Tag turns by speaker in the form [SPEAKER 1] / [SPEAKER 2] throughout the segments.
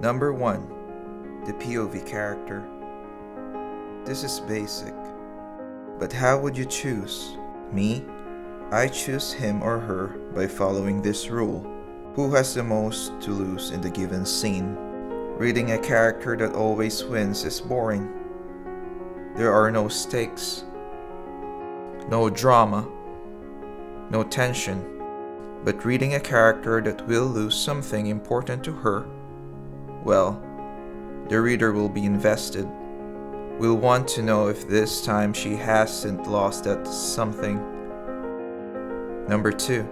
[SPEAKER 1] Number 1. The POV character. This is basic. But how would you choose? Me? I choose him or her by following this rule. Who has the most to lose in the given scene? Reading a character that always wins is boring. There are no stakes, no drama, no tension. But reading a character that will lose something important to her, well, the reader will be invested, will want to know if this time she hasn't lost that something. Number 2.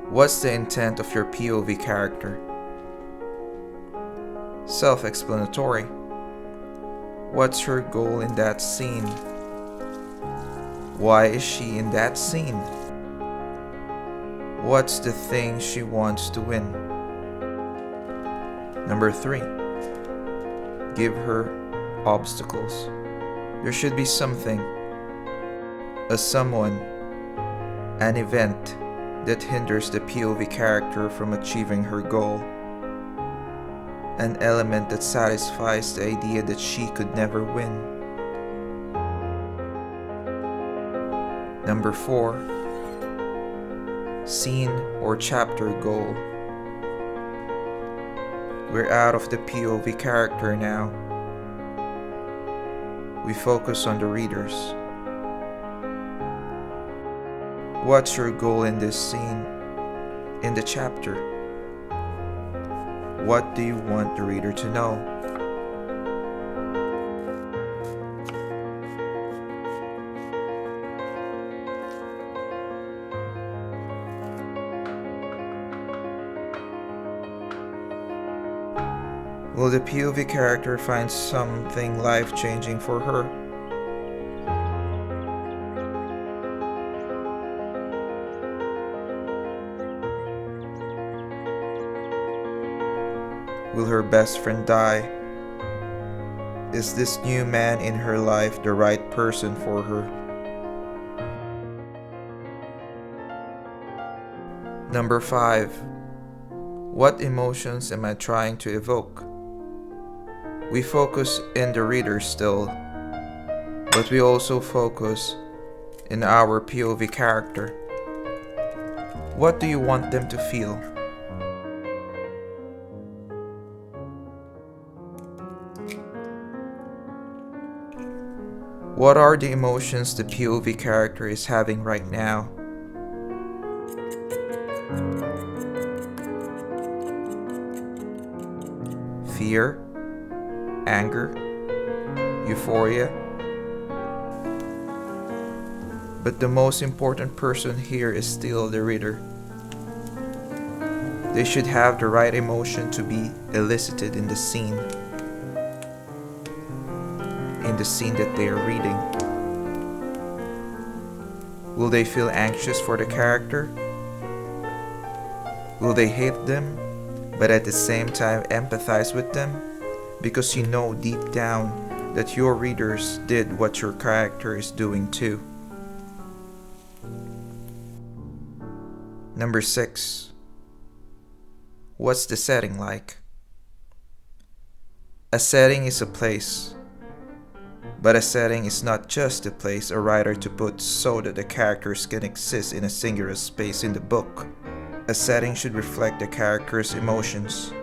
[SPEAKER 1] What's the intent of your POV character? Self-explanatory. What's her goal in that scene? Why is she in that scene? What's the thing she wants to win? Number 3. Give her obstacles. There should be something, a someone, an event that hinders the POV character from achieving her goal. An element that satisfies the idea that she could never win. Number 4. Scene or chapter goal. We're out of the POV character now. We focus on the readers. What's your goal in this scene, in the chapter? What do you want the reader to know? Will the POV character find something life-changing for her? Will her best friend die? Is this new man in her life the right person for her? Number 5. What emotions am I trying to evoke? We focus in the reader still, but we also focus in our POV character. What do you want them to feel? What are the emotions the POV character is having right now? Fear? Anger? Euphoria? But the most important person here is still the reader. They should have the right emotion to be elicited in the scene. In the scene that they are reading. Will they feel anxious for the character? Will they hate them, but at the same time empathize with them? Because you know deep down that your readers did what your character is doing too. Number 6. What's the setting like? A setting is a place. But a setting is not just a place a writer to put so that the characters can exist in a singular space in the book. A setting should reflect the character's emotions.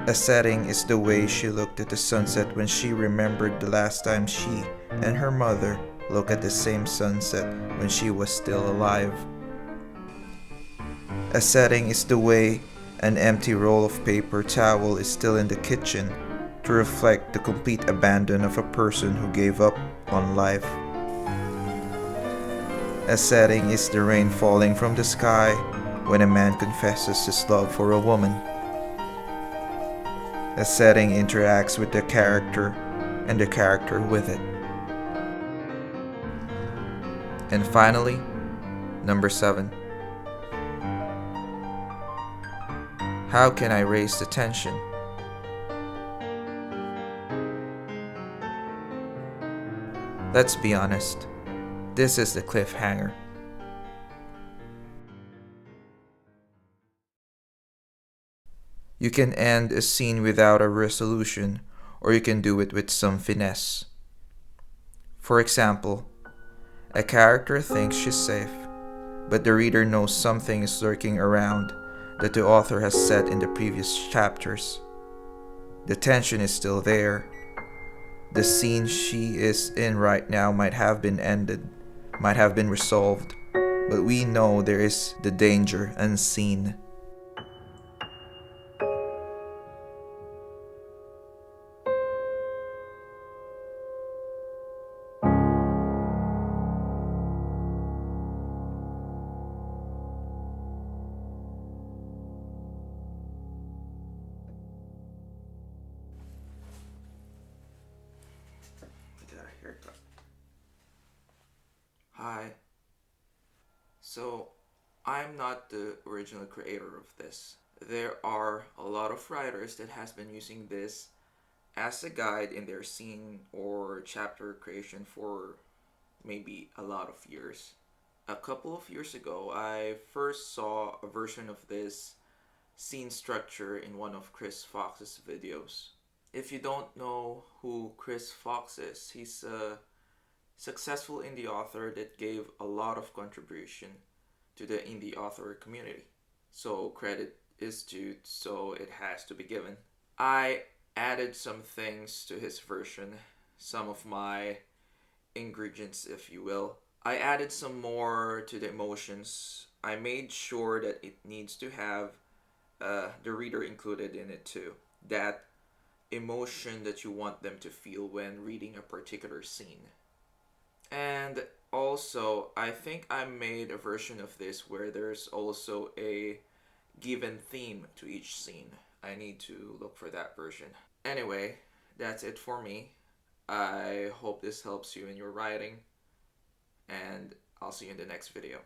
[SPEAKER 1] A setting is the way she looked at the sunset when she remembered the last time she and her mother looked at the same sunset when she was still alive. A setting is the way an empty roll of paper towel is still in the kitchen to reflect the complete abandon of a person who gave up on life. A setting is the rain falling from the sky when a man confesses his love for a woman. A setting interacts with the character and the character with it. And finally, number 7. How can I raise the tension? Let's be honest, this is the cliffhanger. You can end a scene without a resolution, or you can do it with some finesse. For example, a character thinks she's safe, but the reader knows something is lurking around that the author has said in the previous chapters. The tension is still there. The scene she is in right now might have been ended, might have been resolved, but we know there is the danger unseen. Hi. So, I'm not the original creator of this. There are a lot of writers that has been using this as a guide in their scene or chapter creation for maybe a lot of years. A couple of years ago, I first saw a version of this scene structure in one of Chris Fox's videos. If you don't know who Chris Fox is, he's a successful indie author that gave a lot of contribution to the indie author community. So credit is due, so it has to be given. I added some things to his version, some of my ingredients, if you will. I added some more to the emotions. I made sure that it needs to have the reader included in it too. That emotion that you want them to feel when reading a particular scene. And also, I think I made a version of this where there's also a given theme to each scene. I need to look for that version. Anyway, that's it for me. I hope this helps you in your writing, and I'll see you in the next video.